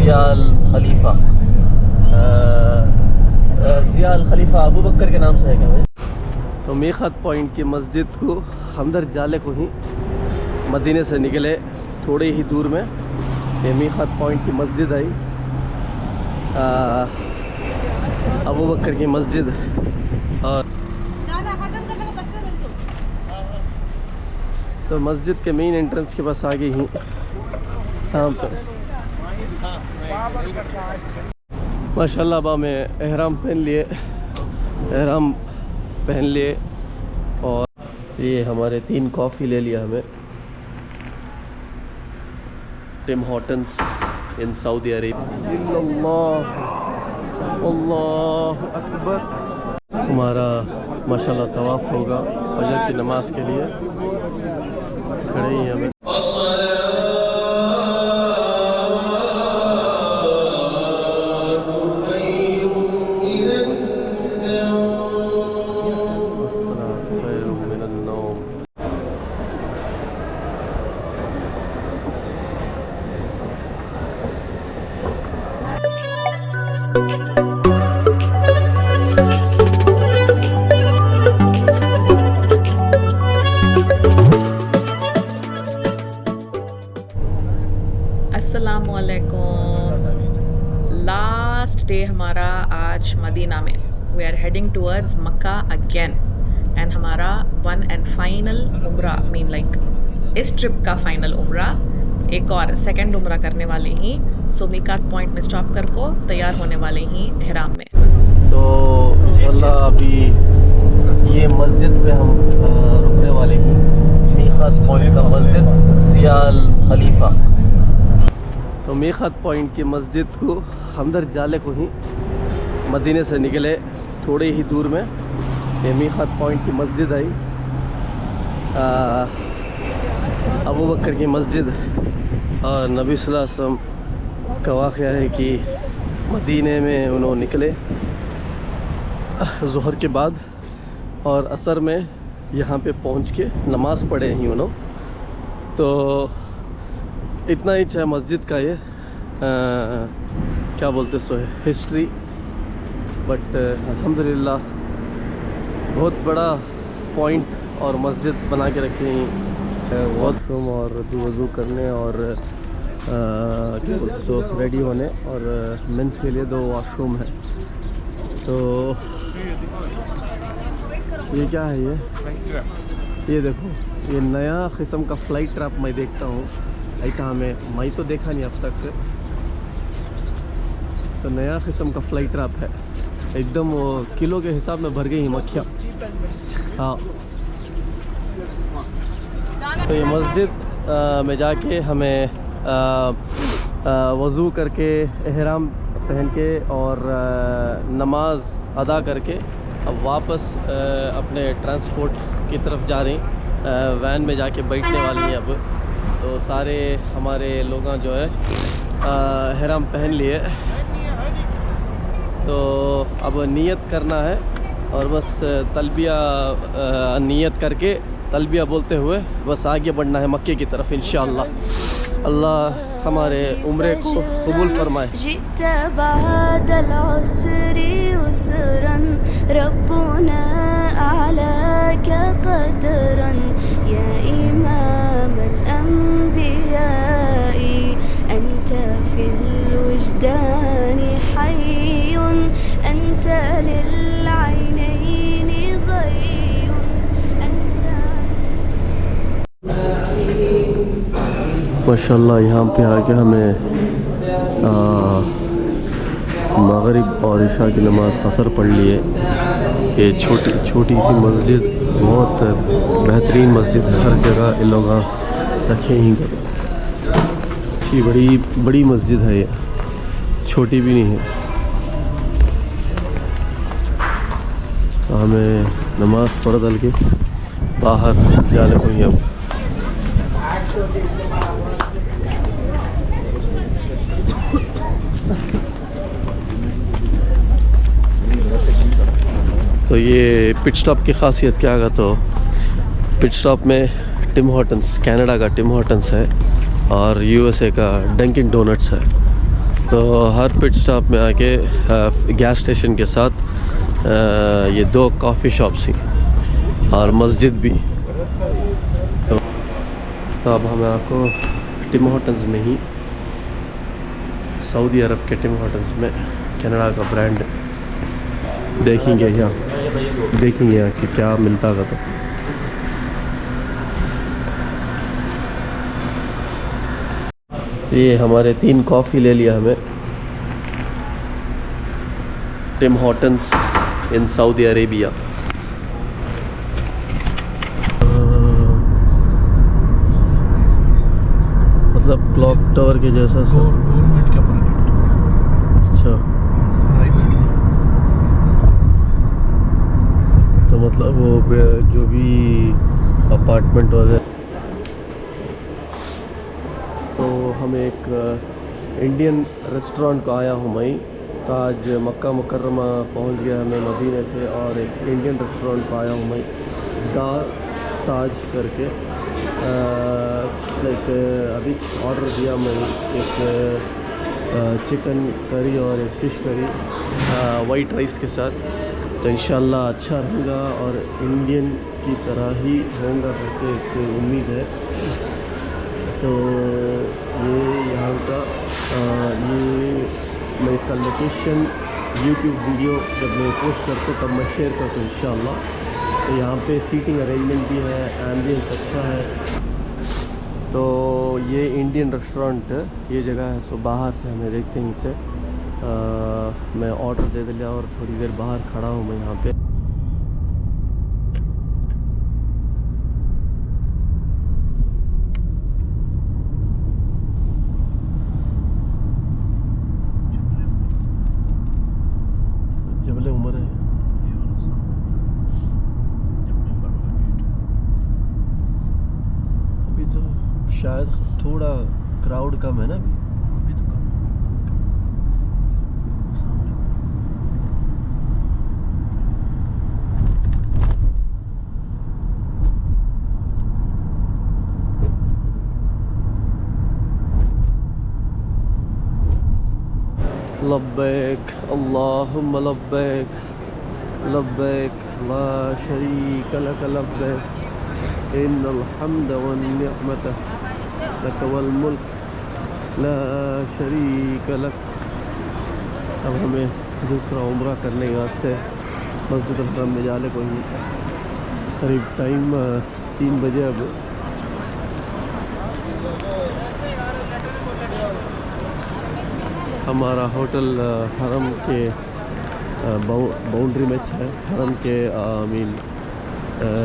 ज़िया अल खलीफा, ज़िया अल खलीफा अबू बकर के नाम से है क्या भाई? तो मीक़ात पॉइंट की मस्जिद को अंदर जाले को ही मदीने से निकले थोड़े ही दूर में ये मीक़ात पॉइंट की मस्जिद आई, अबू बकर की मस्जिद। और तो मस्जिद के मेन एंट्रेंस के पास आगे ही यहाँ पर माशाल्लाह बा में एहराम पहन लिए और ये हमारे 3 कॉफ़ी ले लिया हमें Tim Hortons in Saudi Arabia. अल्लाह अकबर। हमारा माशाल्लाह तवाफ़ होगा फजर की नमाज के लिए, खड़े ही हमें। लास्ट डे हमारा आज मदीना में। We are heading towards Mecca again and हमारा 1 and फाइनल उम्रा, मीन लाइक इस ट्रिप का फाइनल उम्रा, एक और सेकंड उम्रा करने वाले ही। सो मीक़ात पॉइंट में स्टॉप कर को तैयार होने वाले ही एहराम में। तो इंशाल्लाह अभी ये मस्जिद पे हम रुकने वाले हैं, मीक़ात पॉइंट का मस्जिद ज़िया अल खलीफा। तो मीक़ात पॉइंट की मस्जिद को अंदर जाले को ही मदीने से निकले थोड़े ही दूर में ये मीक़ात पॉइंट की मस्जिद आई, अबू बकर की मस्जिद। और नबी सल्लल्लाहु अलैहि वसल्लम का वाक़या है कि मदीने में उन्होंने निकले ज़ोहर के बाद और असर में यहाँ पे पहुँच के नमाज़ पढ़े ही उन्होंने। तो इतना ही है मस्जिद का ये क्या बोलते सो है हिस्ट्री, बट अल्हम्दुलिल्लाह बहुत बड़ा पॉइंट और मस्जिद बना के रखे हैं। वॉशरूम और वज़ू करने और क्या बोलते सो रेडी होने, और मेंस के लिए 2 वॉशरूम है। तो ये क्या है ये देखो, ये नया किस्म का फ्लाइट ट्रैप मैं देखता हूँ, ऐसा मैं तो देखा नहीं अब तक। तो नया किस्म का फ्लाइट ट्रैप है, एकदम वो किलो के हिसाब में भर गई मक्खियाँ। हाँ, तो ये मस्जिद में जाके हमें वज़ू करके एहराम पहन के और नमाज अदा करके अब वापस अपने ट्रांसपोर्ट की तरफ जा रही, वैन में जाके बैठने वाली हैं अब। तो सारे हमारे लोग जो है एहराम पहन लिए, तो अब नियत करना है और बस तलबिया नियत करके तलबिया बोलते हुए बस आगे बढ़ना है मक्के की तरफ इंशाअल्लाह। अल्लाह हमारे उम्रे को कबूल फरमाए। माशाल्लाह यहाँ पे आके हमें मगरिब और इशा की नमाज़ असर पढ़ लिए। ये छोटी सी मस्जिद, बहुत बेहतरीन मस्जिद, हर जगह इन लोग रखे ही। अच्छी बड़ी मस्जिद है ये, छोटी भी नहीं है। तो हमें नमाज़ पढ़ दल के बाहर जाने को ही अब। तो ये पिट स्टॉप की ख़ासियत क्या है, तो पिट स्टॉप में टिम हॉर्टन्स, कनाडा का टिम हॉर्टन्स है और यूएसए का डंकिन डोनट्स है। तो हर पिट स्टॉप में आके गैस स्टेशन के साथ ये 2 कॉफ़ी शॉप्स थी और मस्जिद भी। तो अब हम आपको टिम हॉर्टन्स में ही, सऊदी अरब के टिम हॉर्टन्स में कनाडा का ब्रांड देखेंगे यहाँ कि क्या मिलता है। तो ये हमारे 3 कॉफ़ी ले लिया हमें Tim Hortons in Saudi Arabia. मतलब क्लॉक टावर के जैसा गवर्नमेंट का प्रोजेक्ट। अच्छा, प्राइवेट नहीं। तो मतलब वो जो भी अपार्टमेंट वगैरह। तो हम एक इंडियन रेस्टोरेंट को आया हूँ मैं, तो आज मक्का मुकर्रमा पहुँच गया मैं मदीने से, और एक इंडियन रेस्टोरेंट को आया हूँ मैं, दा ताज करके। लाइक अभी ऑर्डर दिया मैं एक चिकन करी और एक फ़िश करी वाइट राइस के साथ। तो इंशाल्लाह अच्छा रहेगा और इंडियन की तरह ही होगा करके एक उम्मीद है। तो ये यहाँ का ये मैं इसका लोकेशन यूट्यूब वीडियो जब मैं पोस्ट करता हूँ तब मैं शेयर करता हूँ इंशाल्लाह। तो यहाँ पे सीटिंग अरेंजमेंट भी है, एम्बियंस अच्छा है। तो ये इंडियन रेस्टोरेंट ये जगह है। सो बाहर से हमें देखते हैं इसे। मैं ऑर्डर दे दिया और थोड़ी देर बाहर खड़ा हूँ मैं यहाँ पे। जबल उमर है ये वाला सामने जब नंबर वाला गेट। अभी तो शायद थोड़ा क्राउड कम है ना अभी। अभी तो कम हो गया, बहुत कम। वो सामने लब्बैक अल्लाहुम्मा लब्बैक लब्बैक ला शरीक लक लब्बैक इन्नल हम्द वन निअमत लक वल मुल्क ला शरीक लक। अब हमें दूसरा उम्रा करने के वास्ते मस्जिद हरम में जाने को ही करीब टाइम 3 बजे। अब हमारा होटल हरम के बाउंड्री में है, हरम के मीन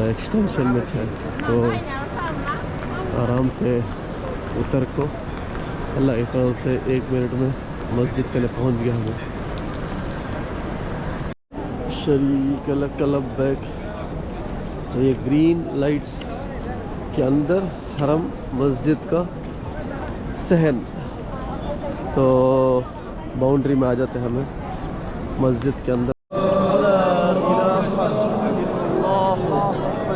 एक्सटेंशन में है। तो आराम से उतर को अल्लाह के फजल से 1 मिनट में मस्जिद के लिए पहुंच गया हमें। शरीक लक लब्बैक। तो ये ग्रीन लाइट्स के अंदर हरम मस्जिद का सहन। तो बाउंड्री में आ जाते हैं हमें मस्जिद के अंदर।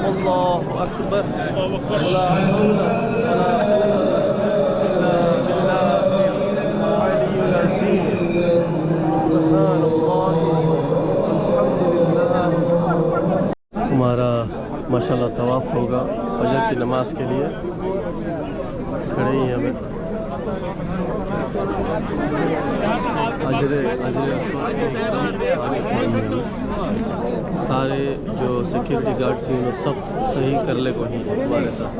अल्लाहु अकबर। हमारा माशाल्लाह तवाफ़ होगा फजर की नमाज के लिए। खड़े ही हैं हमें सारे जो सिक्योरिटी गार्ड्स हैं वो सब सही कर ले को ही हमारे साथ।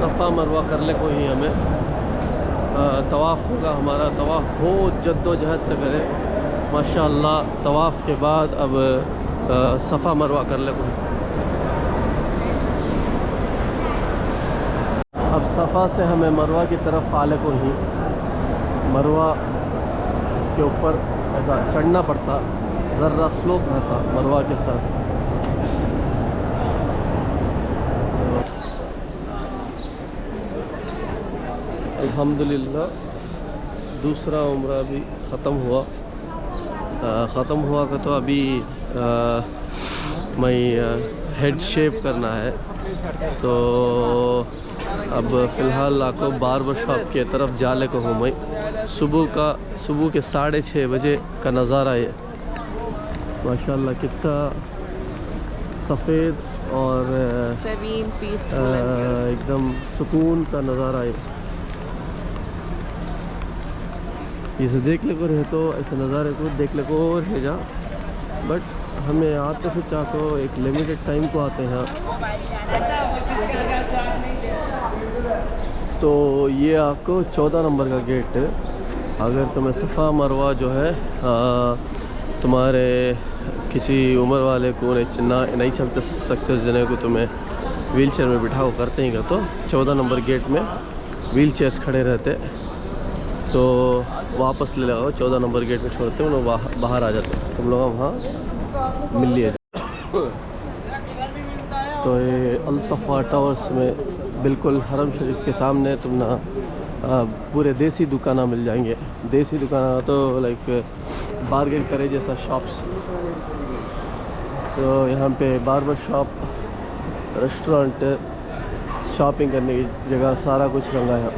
सफ़ा मरवा कर ले को ही हमें तवाफ़ होगा। हमारा तवाफ़ बहुत जद्दोजहद से करे माशाअल्लाह। तवाफ़ के बाद अब सफ़ा मरवा कर ले को ही। अब सफ़ा से हमें मरवा की तरफ आले को ही। मरवा के ऊपर ऐसा चढ़ना पड़ता, ज़रा स्लोप रहता मरवा के तरफ। अल्हम्दुलिल्लाह दूसरा उम्रा भी ख़त्म हुआ। का तो अभी मैं हेड शेव करना है, तो अब फ़िलहाल आपको बार्बर शॉप के तरफ जाने को हूँ मैं। सुबह के 6:30 बजे का नज़ारा है। माशाल्लाह कितना सफ़ेद और एकदम सुकून का नज़ारा है। इसे देख ले को रहे तो ऐसे नज़ारे को देख ले को रह जा, बट हमें आते से चाह तो एक लिमिटेड टाइम को आते हैं। तो ये आपको 14 नंबर का गेट है। अगर तुम्हें सफ़ा मरवा जो है तुम्हारे किसी उम्र वाले को नहीं चलते सकते जने को तुम्हें व्हील चेयर में बिठाओ करते ही का, तो 14 नंबर गेट में व्हील चेयर्स खड़े रहते, तो वापस ले लगाओ 14 नंबर गेट में छोड़ते हैं, बाहर आ जाते हैं। तुम लोग वहाँ मिल लिए। तो ये अल-सफ़ा टावर्स में बिल्कुल हरम शरीफ के सामने तुम ना पूरे देसी दुकाना मिल जाएंगे। देसी दुकाना तो लाइक बार्गेन करे जैसा शॉप्स। तो यहाँ पे बार्बर शॉप, रेस्टोरेंट, शॉपिंग करने की जगह सारा कुछ रंगा है।